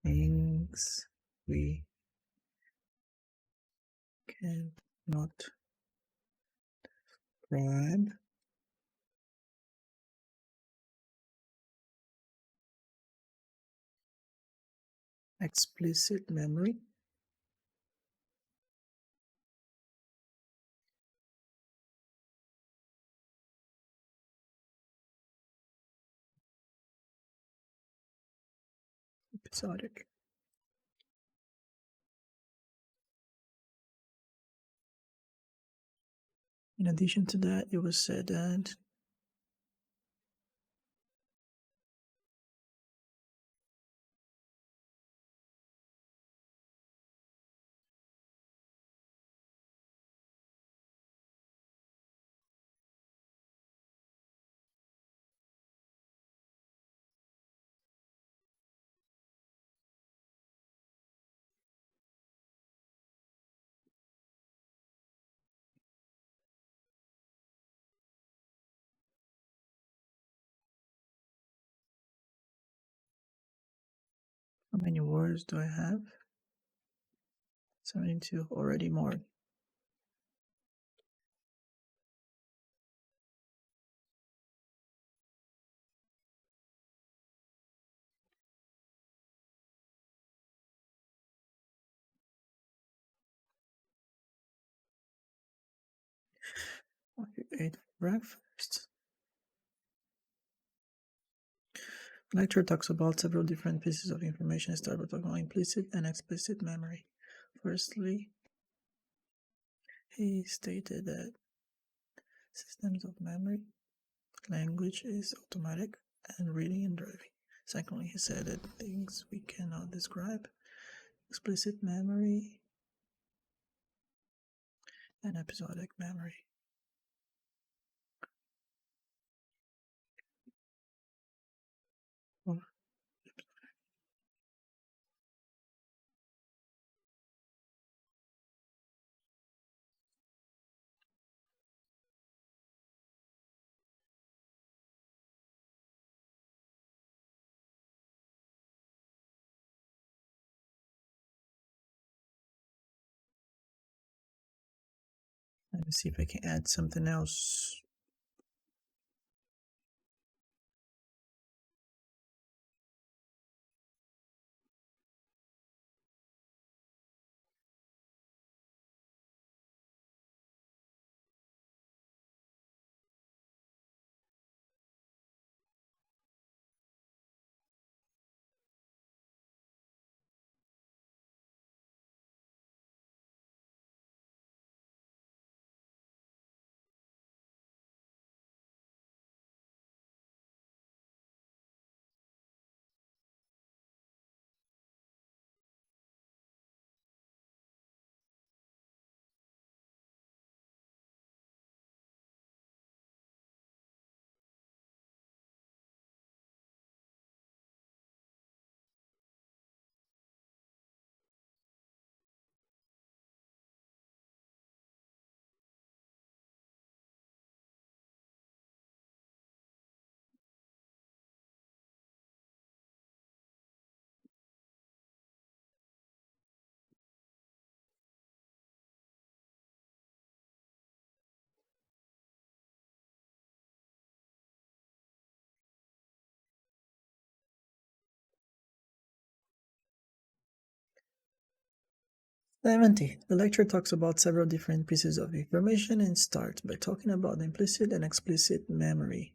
Things we cannot describe. Explicit memory. Episodic. In addition to that, it was said that how many words do I have? 72, already more. What you ate for breakfast? Lecture talks about several different pieces of information. I start with talking about implicit and explicit memory. Firstly, he stated that systems of memory, language is automatic, and reading and driving. Secondly, he said that things we cannot describe, explicit memory, and episodic memory. Or let me see if I can add something else. 70. The lecture talks about several different pieces of information and starts by talking about implicit and explicit memory.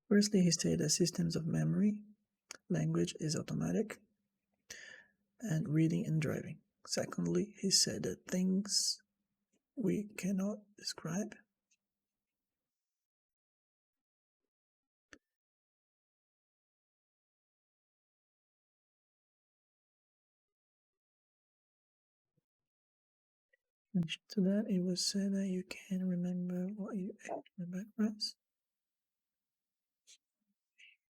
Firstly, he stated that systems of memory, language is automatic, and reading and driving. Secondly, he said that things we cannot describe to that, it was said that you can't remember what you ate in the backgrounds.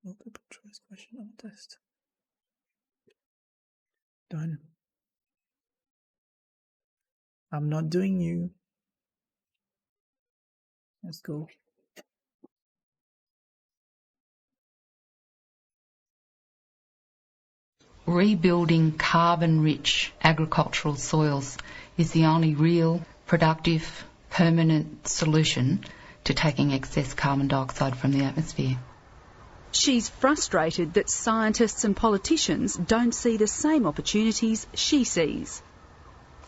Multiple choice question on the test. Done. I'm not doing you. Let's go. Rebuilding carbon-rich agricultural soils is the only real, productive, permanent solution to taking excess carbon dioxide from the atmosphere. She's frustrated that scientists and politicians don't see the same opportunities she sees.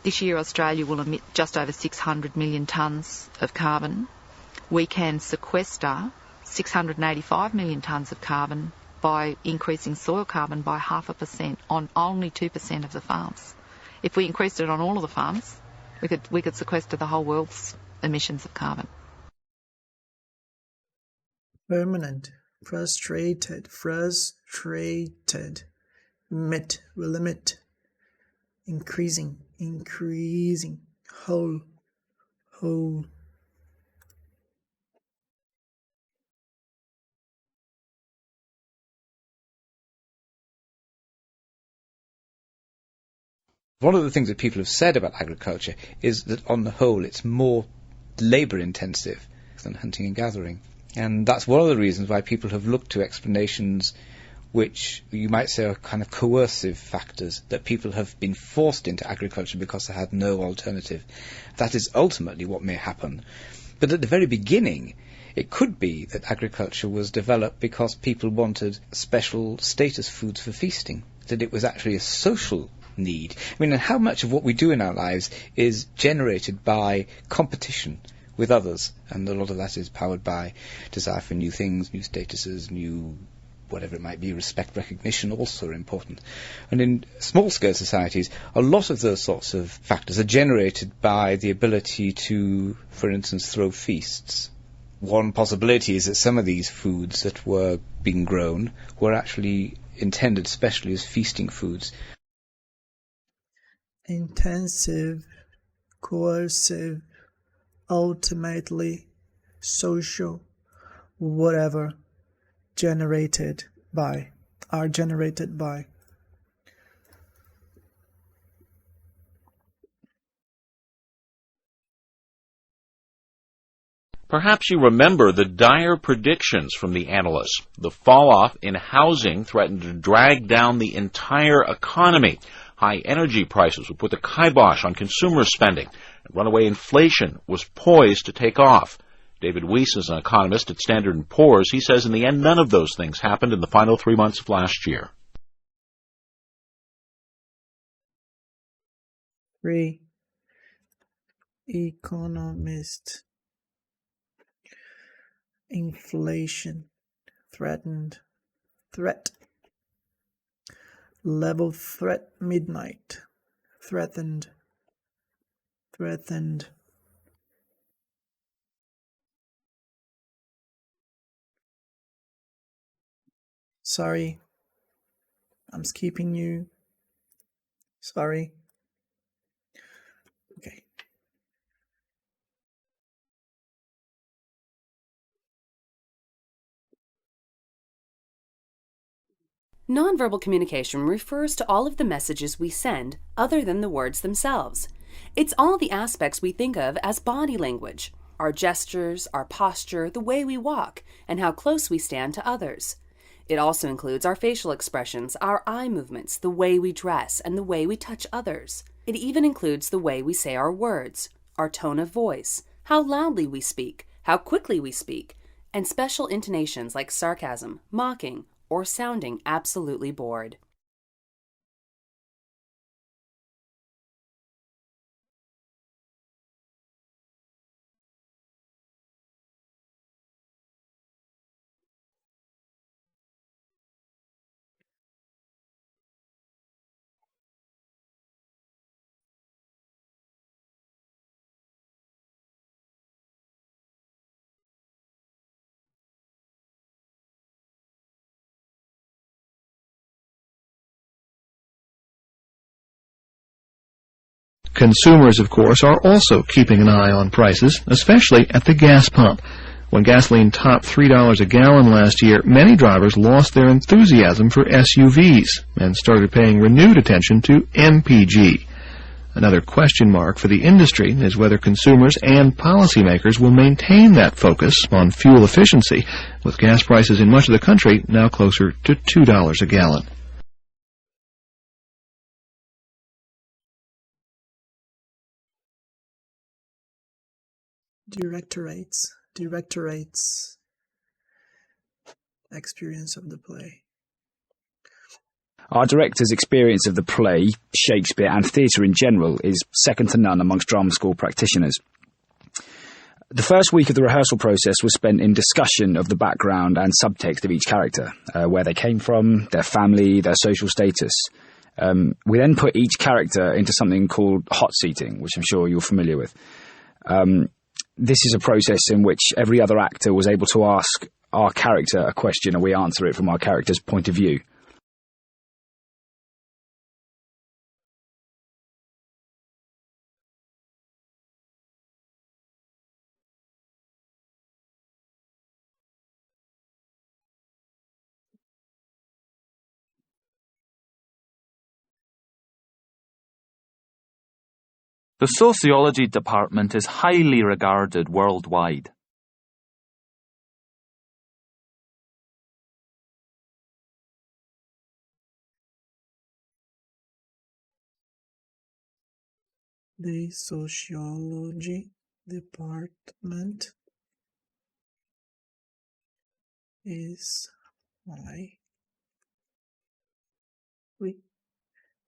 This year Australia will emit just over 600 million tonnes of carbon. We can sequester 685 million tonnes of carbon by increasing soil carbon by 0.5% on only 2% of the farms. If we increased it on all of the farms, we could sequester the whole world's emissions of carbon. Permanent, frustrated, limit, will limit, increasing, whole. One of the things that people have said about agriculture is that on the whole it's more labour intensive than hunting and gathering. And that's one of the reasons why people have looked to explanations which you might say are kind of coercive factors, that people have been forced into agriculture because they had no alternative. That is ultimately what may happen. But at the very beginning, it could be that agriculture was developed because people wanted special status foods for feasting, that it was actually a social need. I mean, and how much of what we do in our lives is generated by competition with others, and a lot of that is powered by desire for new things, new statuses, new whatever it might be, respect, recognition, also are important. And in small-scale societies, a lot of those sorts of factors are generated by the ability to, for instance, throw feasts. One possibility is that some of these foods that were being grown were actually intended especially as feasting foods. Intensive, coercive, ultimately social, whatever, are generated by. Perhaps you remember the dire predictions from the analysts. The fall-off in housing threatened to drag down the entire economy. High energy prices would put the kibosh on consumer spending. Runaway inflation was poised to take off. David Weiss is an economist at Standard & Poor's. He says in the end, none of those things happened in the final 3 months of last year. 3. Economist. Inflation. Threat. Level threat midnight. Threatened. Sorry. I'm skipping you. Sorry. Okay. Nonverbal communication refers to all of the messages we send other than the words themselves. It's all the aspects we think of as body language, our gestures, our posture, the way we walk, and how close we stand to others. It also includes our facial expressions, our eye movements, the way we dress, and the way we touch others. It even includes the way we say our words, our tone of voice, how loudly we speak, how quickly we speak, and special intonations like sarcasm, mocking, or sounding absolutely bored. Consumers, of course, are also keeping an eye on prices, especially at the gas pump. When gasoline topped $3 a gallon last year, many drivers lost their enthusiasm for SUVs and started paying renewed attention to MPG. Another question mark for the industry is whether consumers and policymakers will maintain that focus on fuel efficiency, with gas prices in much of the country now closer to $2 a gallon. Directorates experience of the play. Our director's experience of the play, Shakespeare, and theatre in general is second to none amongst drama school practitioners. The first week of the rehearsal process was spent in discussion of the background and subtext of each character, where they came from, their family, their social status. We then put each character into something called hot seating, which I'm sure you're familiar with. This is a process in which every other actor was able to ask our character a question and we answer it from our character's point of view. The sociology department is highly regarded worldwide. The sociology department is highly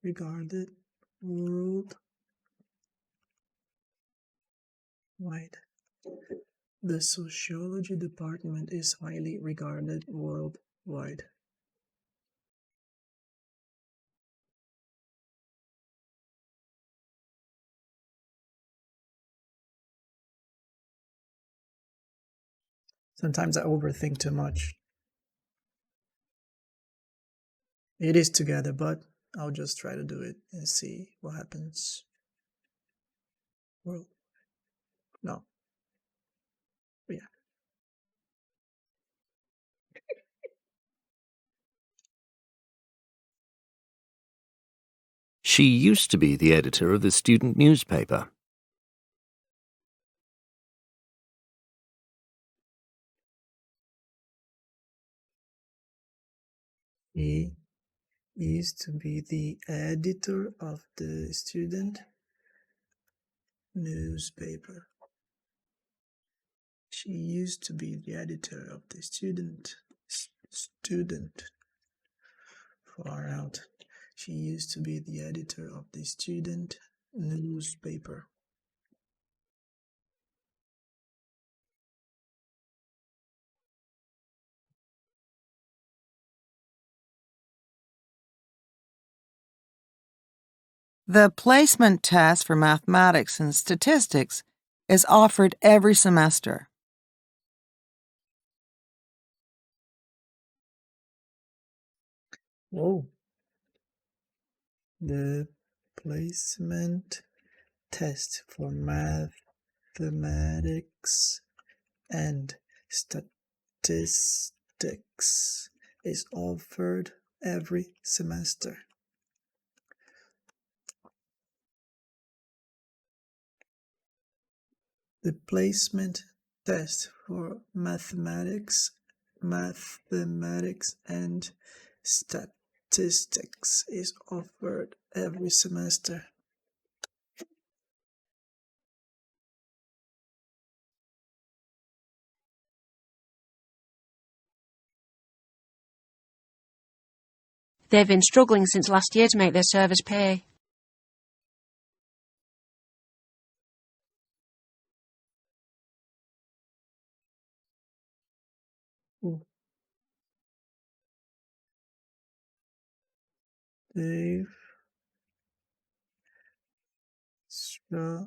regarded worldwide. The sociology department is highly regarded worldwide. Sometimes I overthink too much. It is together, but I'll just try to do it and see what happens. World. No. Yeah. She used to be the editor of the student newspaper. He used to be the editor of the student newspaper. She used to be the editor of the student. Far out. She used to be the editor of the student newspaper. The placement test for mathematics and statistics is offered every semester. Whoa. The placement test for mathematics and statistics is offered every semester. The placement test for mathematics and statistics is offered every semester. They've been struggling since last year to make their service pay. They've struggling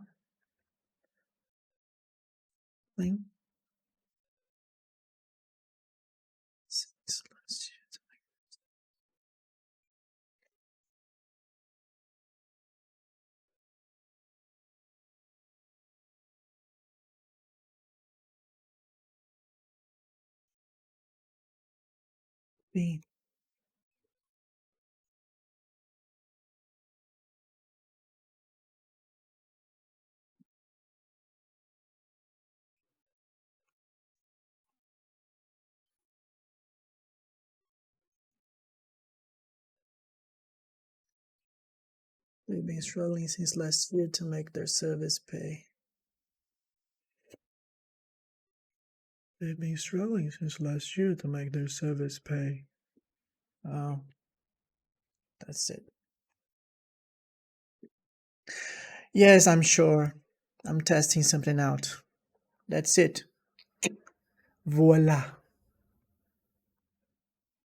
since last year. B. They've been struggling since last year to make their service pay. They've been struggling since last year to make their service pay. Oh, that's it. Yes, I'm sure. I'm testing something out. That's it. Voila.